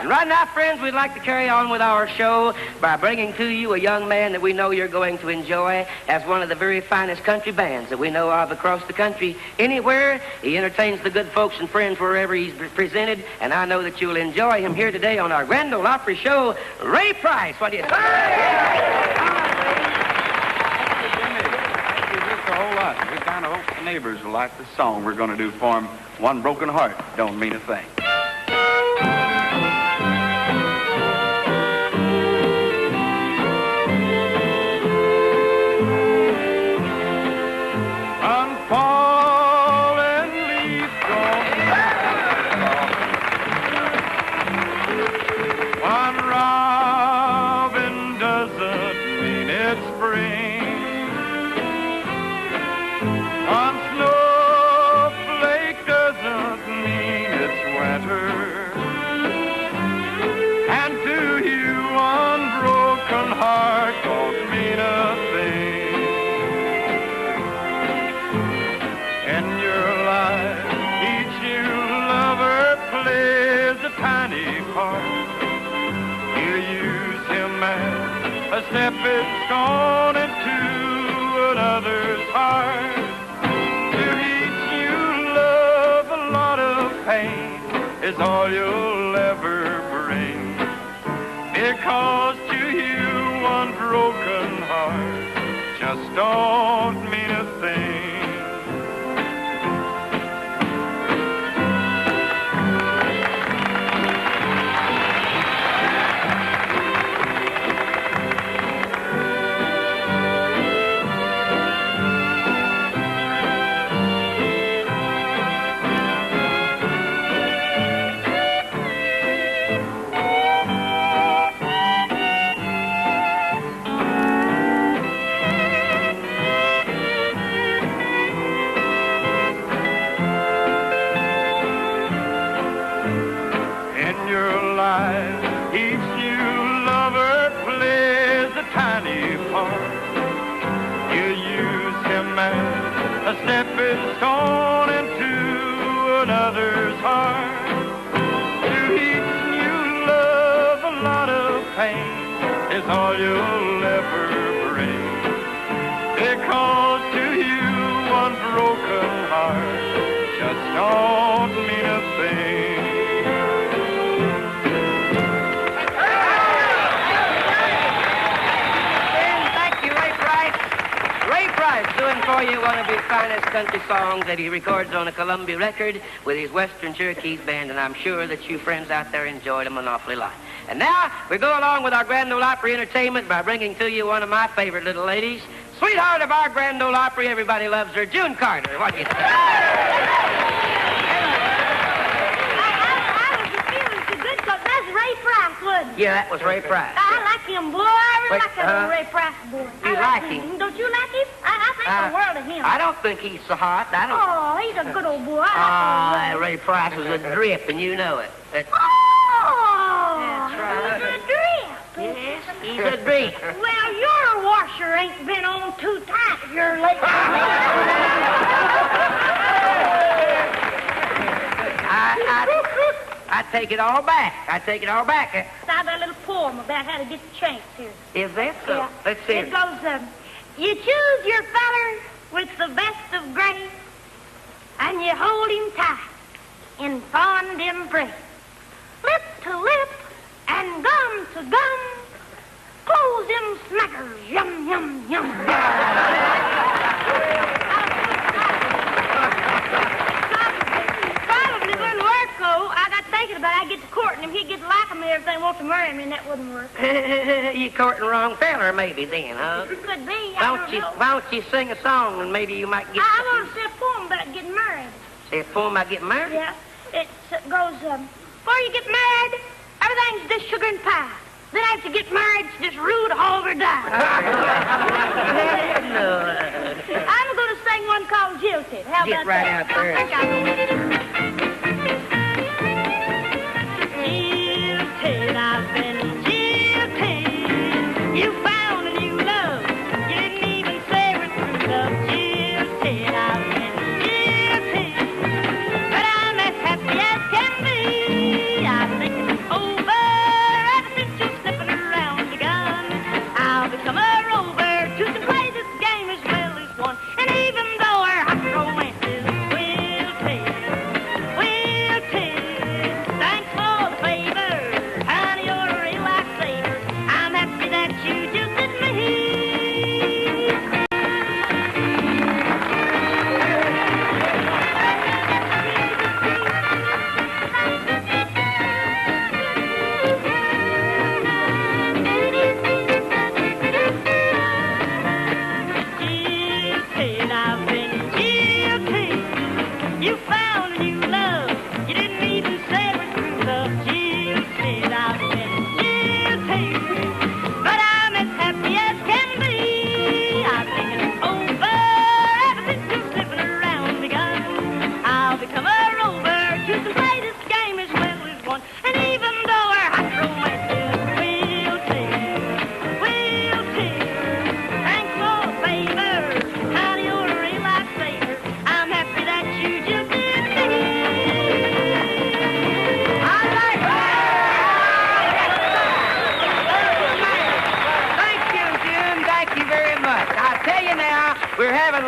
And right now, friends, we'd like to carry on with our show by bringing to you a young man that we know you're going to enjoy as one of the very finest country bands that we know of across the country. Anywhere, he entertains the good folks and friends wherever he's presented, and I know that you'll enjoy him here today on our Grand Ole Opry show. Ray Price, what do you say? We kind of hope the neighbors will like the song we're going to do for them. One broken heart don't mean a thing. Unfallen leaf one robin doesn't mean it's spring. One snowflake doesn't mean it's winter. And to you, one broken heart don't mean a thing. In your life, each new lover plays a tiny part. You use him as a stepping stone into another's heart. Pain is all you'll ever bring, because to you one broken heart just don't mean a thing. Each new lover plays a tiny part. You use him as a stepping stone into another's heart. To each new love, a lot of pain is all you'll ever bring, because to you one broken heart just don't mean a thing. Doing for you one of his finest country songs that he records on a Columbia record with his Western Cherokees band, and I'm sure that you friends out there enjoyed him an awfully lot. And now we go along with our Grand Ole Opry entertainment by bringing to you one of my favorite little ladies, sweetheart of our Grand Ole Opry, everybody loves her, June Carter. What do you think? Ray Price, wasn't it? Yeah, that was Ray Price. I like him, boy. I really like that little Ray Price boy. You like him? Don't you like him? I think the world of him. I don't think he's so hot. I don't. Oh, he's a good old boy. I like Ray Price was a drip, and you know it. Oh, that's right. He's a drip. Yes, he's a drip. Well, your washer ain't been on too tight here lately. I take it all back. I take it all back. I got a little poem about how to get the chance here. Is that so? Yeah. Let's see. It goes, you choose your feller with the best of grace, and you hold him tight in fond embrace. Lip to lip and gum to gum, close them smackers, yum, yum, yum. I got thinking about it. I get to courting him. He'd get to like him and everything, want to marry me, and that wouldn't work. You courting the wrong feller, maybe, then, huh? Could be. Why don't you sing a song and maybe you might get... I want to say a poem about getting married. Say a poem about getting married? Yeah. It goes, before you get married, everything's just sugar and pie. Then after you get married, it's just rude, hog, or die. No. I'm going to sing one called Jilted. How Get about right that? out there. I think I'll Jilted, I've been jilted. You found a new love. You didn't even say we're through love. Jilted, I've been jilted. But I'm as happy as can be. I think it's over.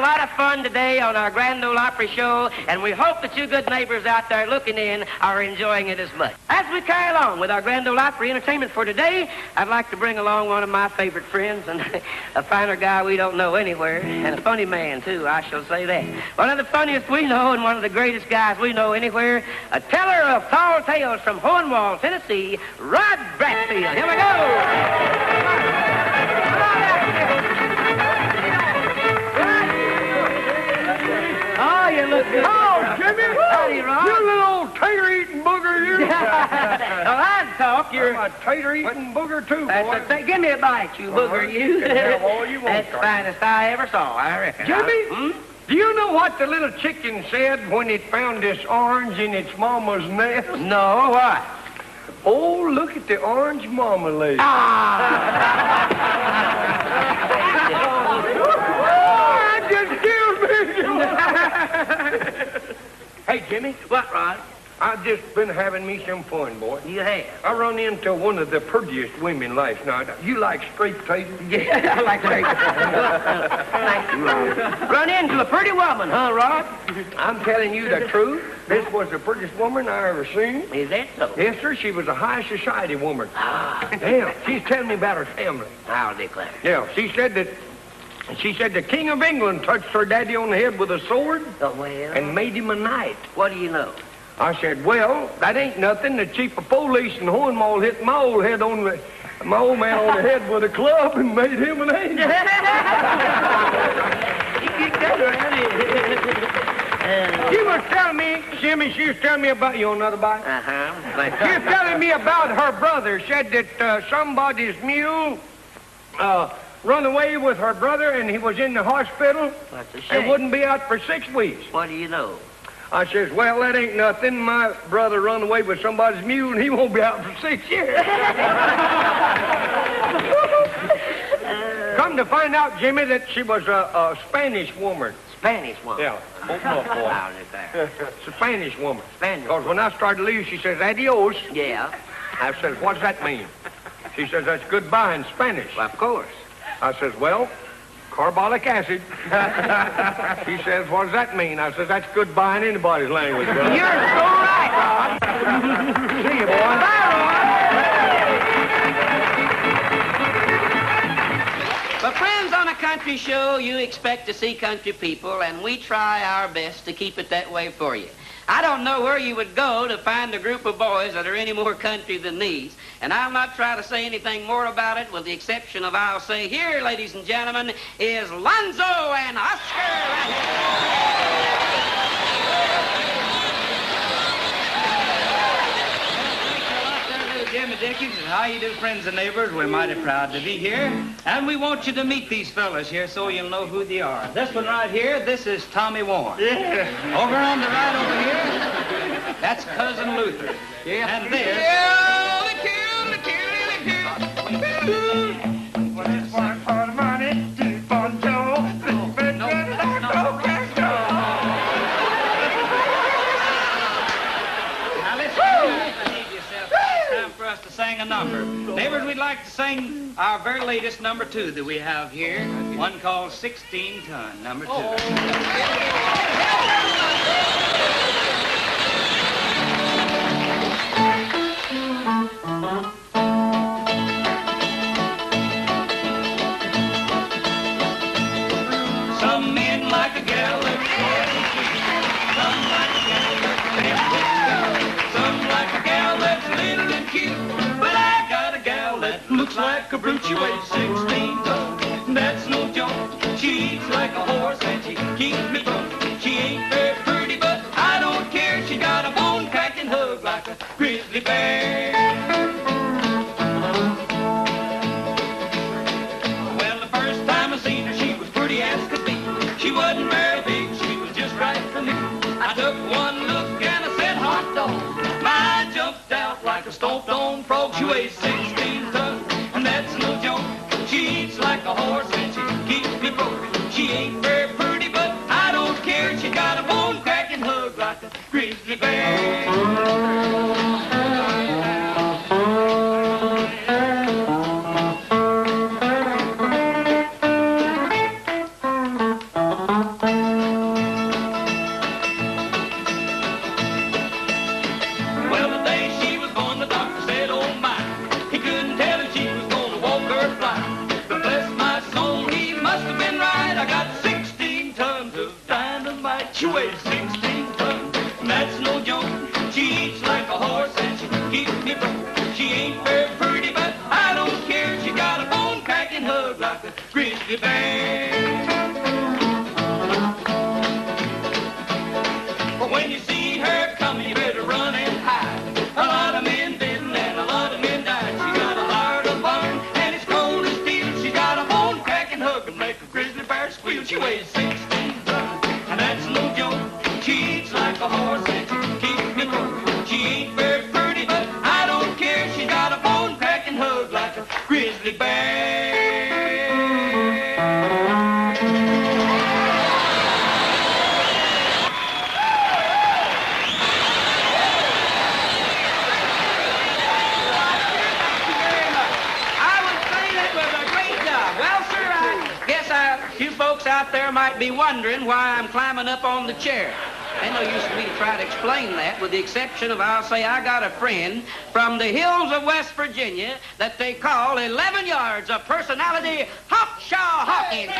lot of fun today on our Grand Ole Opry show, and we hope that you good neighbors out there looking in are enjoying it as much. As we carry along with our Grand Ole Opry entertainment for today, I'd like to bring along one of my favorite friends, and a finer guy we don't know anywhere, and a funny man, too, I shall say that. One of the funniest we know and one of the greatest guys we know anywhere, a teller of tall tales from Hornwall, Tennessee, Rod Bradfield. Here we go. Oh, you look good. Oh, Jimmy! Howdy, Rod. You little old tater-eating booger, you! Well, I'd talk. You're I'm a tater-eating booger, too, boy. Give me a bite, you booger, you. Yeah, boy, you won't. That's the finest I ever saw, I reckon. Jimmy, do you know what the little chicken said when it found this orange in its mama's nest? No, what? Oh, look at the orange marmalade. That just killed me. Hey, Jimmy. What, Rod? I've just been having me some fun, boy. You have? I run into one of the prettiest women last night. You like straight taters? Yeah, I like that. Thank you, Rod. Run into a pretty woman, huh, Rod? I'm telling you the truth. This was the prettiest woman I ever seen. Is that so? Yes, sir. She was a high society woman. Yeah, she's telling me about her family. I'll declare. Yeah, she said the King of England touched her daddy on the head with a sword Oh, well. and made him a knight. What do you know? I said, well, that ain't nothing. The chief of police in Hornwall hit my old man on the head with a club and made him an angel. She was telling me, Jimmy, she was telling me about, you want another bite? Uh-huh. She was telling me about her brother. Said that somebody's mule run away with her brother and he was in the hospital That's a shame. and wouldn't be out for 6 weeks. What do you know? I says, well, that ain't nothing. My brother run away with somebody's mule, and he won't be out for 6 years. Come to find out, Jimmy, that she was a Spanish woman. Spanish woman. Yeah. Open up, boy. I'll declare. Spanish woman. Spanish. Because when I started to leave, she says, adios. Yeah. I says, what does that mean? She says, that's goodbye in Spanish. Well, of course. I says, well, carbolic acid. She says, what does that mean? I says, that's goodbye in anybody's language, brother. You're so right, Rod. See you, boy. Bye, Rod. But friends, on a country show, you expect to see country people, and we try our best to keep it that way for you. I don't know where you would go to find a group of boys that are any more country than these, and I'll not try to say anything more about it, with the exception of I'll say here, ladies and gentlemen, is Lonzo and Oscar. Jimmy Dickens, and how you do, friends and neighbors? We're mighty proud to be here, and we want you to meet these fellas here so you'll know who they are. This one right here, this is Tommy Warren. Yeah. Over on the right over here, that's Cousin Luther. Yeah. And this... Well, it's one for the money, two for the Joe. Now listen, behave yourself. It's time for us to sing a number. Neighbors, we'd like to sing our very latest number 2 that we have here. One called 16 Ton, number 2. Some men like a gal that's short and sweet. Some like a gal that's pale. Some like a gal that's little and cute. But I got a gal that looks like a brute. She weighs 16 tons. That's no joke. She eats like a horse and she keeps me drunk. She ain't very pretty, but I don't care. She got a bone-cracking hug like a grizzly bear. Well, the first time I seen her, she was pretty as could be. She wasn't very big, she was just right for me. I took one look and I said, hot dog. My jumped out like a stomped-on frog. She weighs 16 tons, and that's no joke. She eats like a horse and she keeps me broke. She ain't very pretty, but I don't care. She got a bone-cracking hug like a grizzly bear. a grizzly bear. But when you see her coming, you better run and hide. A lot of men didn't and a lot of men died. She got a heart of iron and it's cold as steel. She got a bone cracking hug and make a grizzly bear squeal. She weighs 16 tons and that's no joke. She eats like a horse and she keeps me broke. She ain't very pretty, but I don't care. She got a bone cracking hug like a grizzly bear. You folks out there might be wondering why I'm climbing up on the chair. Ain't no use for me to try to explain that, with the exception of I'll say I got a friend from the hills of West Virginia that they call 11 yards of personality, Hawkshaw Hawkins.